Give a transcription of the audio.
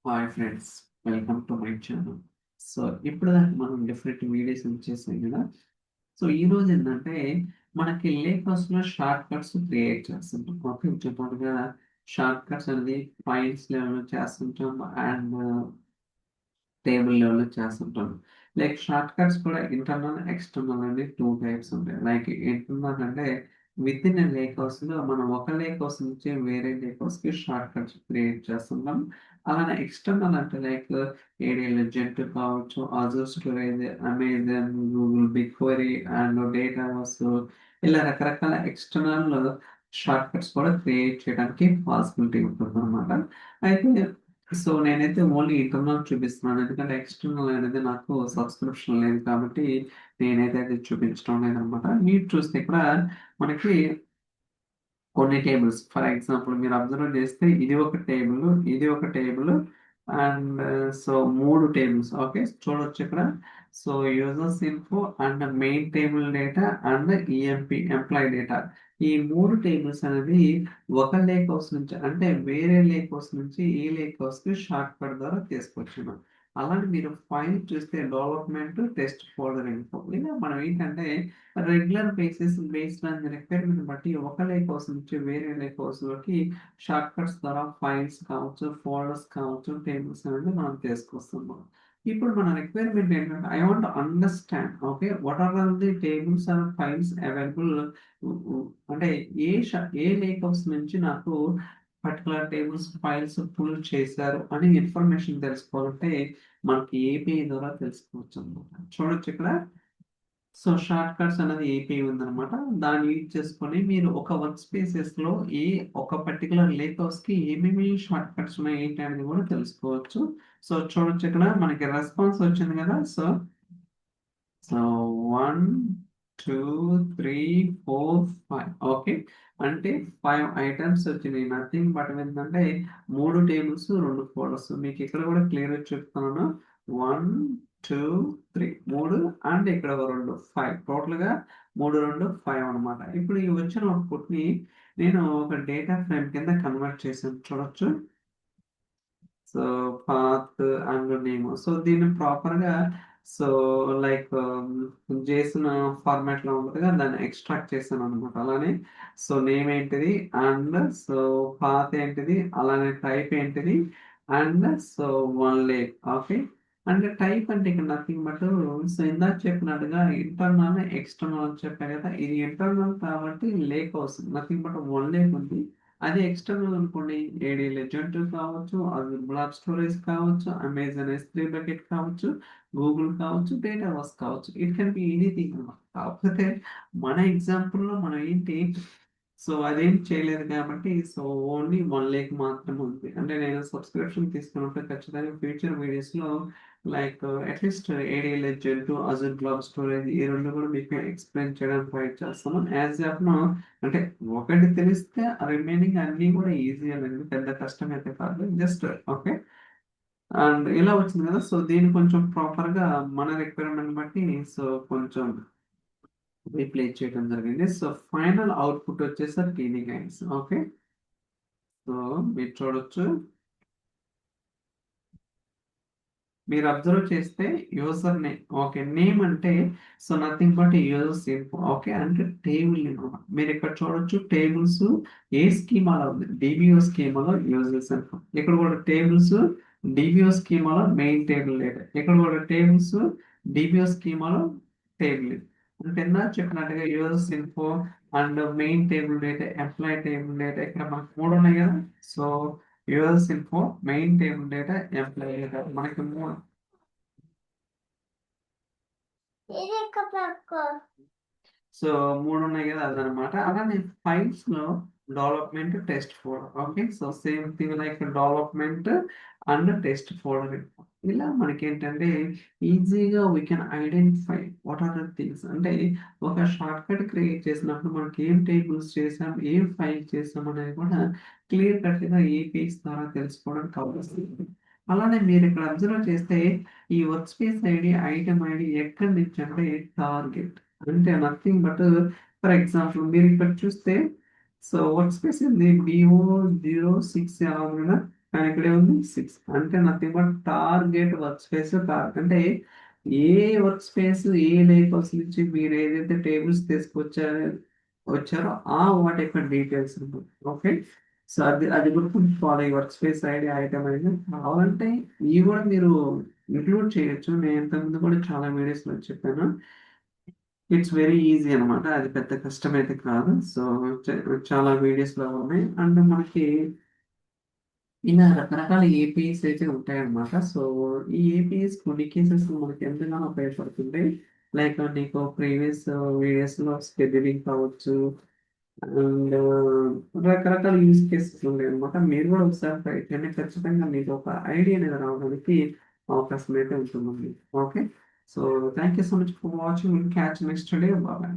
Hi friends, welcome to my channel. So ఇప్పటిదాకా మనం different videos చేసాం కదా. సో ఈ రోజు ఏంటంటే మనకి లేఖస్లో షార్ట్ కట్స్ క్రియేట్ చేస్తుంటాం. ఓకే, చెప్పాడుగా షార్ట్ కట్స్ అనేది ఫైల్స్ లెవెల్లో చేస్తుంటాం అండ్ టేబుల్ లెవెల్లో చేస్తుంటాం. లైక్ షార్ట్ కట్స్ కూడా ఇంటర్నల్ ఎక్స్టర్నల్ అని టూ టైప్స్ ఉంటాయి. లైక్ ఇంటర్నల్ అంటే విత్ ఇన్ లేక్ హౌస్ లో మనం ఒక లేక్ హౌస్ నుంచి వేరే లేక్ హౌస్ కి షార్ట్ కట్స్ క్రియేట్ చేస్తున్నాం. అలానే ఎక్స్టర్నల్ అంటే లైక్ ఏడిఎల్ జెట్ కావచ్చు, Azure storage, Amazon, Google BigQuery and data house, ఇలా రకరకాల ఎక్స్టర్నల్ షార్ట్ కట్స్ కూడా క్రియేట్ చేయడానికి పాసిబిలిటీ ఉంటుంది అనమాట. అయితే సో నేనైతే ఓన్లీ ఇంటర్నల్ చూపిస్తున్నాను, ఎందుకంటే ఎక్స్టర్నల్ అనేది నాకు సబ్స్క్రిప్షన్ లేదు కాబట్టి నేనైతే అది చూపించడం లేదనమాట. మీరు చూస్తే ఇక్కడ మనకి కొన్ని టేబుల్స్, ఫర్ ఎగ్జాంపుల్ మీరు అబ్జర్వ్ చేస్తే ఇది ఒక టేబుల్, ఇది ఒక టేబుల్ అండ్ సో మూడు టేబుల్స్. ఓకే, చూడొచ్చు ఇక్కడ. So users info and main table data and EMP employee data, ఈ మూడు టేబుల్స్ అనేది ఒక లేక్ హౌస్ నుంచి అంటే వేరే లేక్ హౌస్ నుంచి ఈ లేక్ హౌస్ కి షార్ట్ కట్ ద్వారా తీసుకొచ్చాను. అలానే మీరు ఫైల్ చూస్తే డెవలప్మెంట్ టెస్ట్ ఫోల్డర్ ఇన్ఫో, ఇలా మనం ఏంటంటే రెగ్యులర్ బేస్డ్ ఆన్ రిక్వైర్మెంట్ బట్టి ఒక లేక్ హౌస్ నుంచి వేరే లేక్ హౌస్ లోకి షార్ట్ కట్స్ ద్వారా ఫైల్స్ కావచ్చు, ఫోల్డర్స్ కావచ్చు, టేబుల్స్ అనేది మనం తీసుకొస్తున్నాం. ఇప్పుడు మన రిక్వైర్మెంట్ ఏంటంటే I want understand okay what are all the tables or files available. అంటే ఏ లేక్ హౌస్ నుంచి నాకు పర్టికులర్ టేబుల్స్ ఫైల్స్ పుల్ చేశారు అని ఇన్ఫర్మేషన్ తెలుసుకోవాలంటే మనకి ఏపీఐ ద్వారా తెలుసుకోవచ్చు అనమాట. చూడొచ్చు ఇక్కడ. సో షార్ట్ కట్స్ అనేది ఏపీఐ ఉందన్నమాట. దాన్ని యూజ్ చేసుకొని మీరు ఒక వర్క్ స్పేసెస్ లో ఒక పర్టికులర్ లేక్ హౌస్ కి ఏమేమి షార్ట్ కట్స్ ఉన్నాయి ఏంటి అనేది కూడా తెలుసుకోవచ్చు. సో చూడొచ్చు ఇక్కడ మనకి రెస్పాన్స్ వచ్చింది కదా. సో 1 2 3 4 5, ఓకే, అంటే 5 ఐటమ్స్ వచ్చినాయి. నథింగ్ బట్ ఏంటంటే మూడు టేబుల్స్, రెండు ఫోల్డర్స్. మీకు ఇక్కడ కూడా క్లియర్ చెప్తున్నాను. 1 2 3 మూడు అండ్ ఇక్కడ ఒక రెండు, 5 టోటల్ గా. మూడు రెండు 5 అనమాట. ఇప్పుడు ఈ వచ్చిన అవుట్పుట్ ని నేను ఒక డేటా ఫ్రేమ్ కింద కన్వర్ట్ చేసాను, చూడొచ్చు. So path and name, so దీన్ని ప్రాపర్ గా సో లైక్ జేసన్ ఫార్మాట్ లో ఉంటుందిగా, దాన్ని ఎక్స్ట్రాక్ట్ చేశాను అనమాట. అలానే సో నేమ్ ఏంటిది అండ్ సో పాత్ ఏంటిది, అలానే టైప్ ఏంటిది and so one lake. Okay, అంటే టైప్ అంటే ఇక్కడ నథింగ్ బట్ సో ఇందాక చెప్పినట్టుగా ఇంటర్నల్ ఎక్స్టర్నల్ అని చెప్పాను కదా. ఇది ఇంటర్నల్ కాబట్టి లేక్ వస్తుంది, నథింగ్ బట్ వన్ లేక్ ఉంది. అదే ఎక్స్టర్నల్ అనుకోండి, ఏడి లెజెండ్ కావచ్చు, అది బ్లాక్ స్టోరేజ్ కావచ్చు, అమెజాన్ S3 బకెట్ కావచ్చు, గూగుల్ కావచ్చు, డేటా వాస్ కావచ్చు. ఇట్ కెన్ బి ఎనీథింగ్ అనమాట. కాకపోతే మన ఎగ్జాంపుల్లో మనం ఏంటి, సో అదేం చేయలేదు కాబట్టి సో ఓన్లీ వన్ లేక్ మాత్రమే ఉంది. అంటే నేను సబ్స్క్రిప్షన్ తీసుకున్నప్పుడు ఖచ్చితంగా ఫ్యూచర్ వీడియోస్ లో like at least ADL gen two Azure blob storage ఈ రెండు కూడా మీకు ఎక్స్ప్లెయిన్ చేయడానికి ట్రై చేస్తాను. యాజ్ ఆఫ్ నో అంటే ఒకటి తెలిస్తే రిమైనింగ్ అన్ని కూడా ఈజీ అనేది పెద్ద కష్టం అయితే కాదు, జస్ట్ ఓకే. అండ్ ఇలా వచ్చింది కదా. సో దీన్ని కొంచెం ప్రాపర్ గా మన రిక్వైర్మెంట్ బట్టి సో కొంచెం రీప్లేస్ చేయడం జరిగింది. సో ఫైనల్ అవుట్పుట్ వచ్చేసరికి టీనీ గైన్స్. ఓకే, సో మీరు చూడొచ్చు. మీరు అబ్జర్వ్ చేస్తే యూజర్ నేమ్, ఓకే, నేమ్ అంటే so nothing but users info. Okay, అంటే టేబుల్ నేమ్. మీరు ఇక్కడ చూడొచ్చు టేబుల్స్ ఏ స్కీమాలో ఉంది, డిబిఓ స్కీమాలో యూజర్స్ ఇన్ఫో. ఇక్కడ కూడా టేబుల్స్ డిబిఓ స్కీమాలో మెయిన్ టేబుల్ డేటా, ఇక్కడ కూడా టేబుల్స్ డిబిఓ స్కీమాలో టేబుల్. అంటే ఇందాక చెప్పినట్టుగా users info and main table data, employee table data, ఇక్కడ మనకు మూడు ఉన్నాయి కదా. So users info, main table data, employee data, మనకి మూడు. సో మూడు ఉన్నాయి కదా, అదనమాట. అలానే ఫైల్స్ లో development test folder. Okay, so same thing like development and test folder. ఇలా మనకి ఏంటంటే ఈజీగా we can identify what are the things. అంటే ఒక షార్ట్ కట్ క్రియేట్ చేసినప్పుడు మనకి ఏం టేబుల్స్ చేసాం, ఏం ఫైల్ చేసాం అనేది కూడా క్లియర్ కట్ గా ఏపీఎస్ ద్వారా తెలుసుకోవడానికి అవసరం. అలానే మీరు ఇక్కడ అబ్జర్వ్ చేస్తే ఈ work space ID, item ID ఎక్కడి నుంచి అంటే టార్గెట్, అంటే నథింగ్ బట్ ఫర్ ఎగ్జాంపుల్ మీరు ఇక్కడ చూస్తే సో వర్క్ స్పేస్ ఉంది BO06 ఎలా ఉంది కదా. కానీ ఇక్కడ ఉంది 6 అంటే nothing but target work space అంటే ఏ వర్క్ స్పేస్ ఏ లేబర్స్ నుంచి మీరు ఏదైతే టేబుల్స్ వచ్చారో ఆ వాటి యొక్క డీటెయిల్స్ ఉంటుంది. ఓకే, సో అది గుర్తుంచుకోవాలి. వర్క్ స్పేస్ ఐడి ఐటమ్ అనేది కావాలంటే ఇవి కూడా మీరు ఇంక్లూడ్ చేయొచ్చు. నేను ఇంతకుముందు కూడా చాలా వీడియోస్లో చెప్పాను. ఇట్స్ వెరీ ఈజీ అనమాట. అది పెద్ద కష్టమైతే కాదు. సో చాలా వీడియోస్లో ఉన్నాయి. అండ్ మనకి ఇలా రకరకాల ఏపీఎస్ అయితే ఉంటాయన్నమాట. సో ఈ ఏపీఎస్ కొన్ని కేసెస్ మనకి ఎంతగానో ఉపయోగపడుతుంది. లైక్ నీకు ప్రీవియస్ వీడియోస్లో స్కెడ్యూలింగ్ కావచ్చు అండ్ రకరకాల యూజ్ కేసెస్ ఉన్నాయి అనమాట. మీరు కూడా ఒకసారి ట్రై చేయండి. ఖచ్చితంగా మీకు ఒక ఐడియా అనేది రావడానికి అవకాశం అయితే ఉంటుందండి. Okay, so thank you so much for watching. Catch next day. Bye.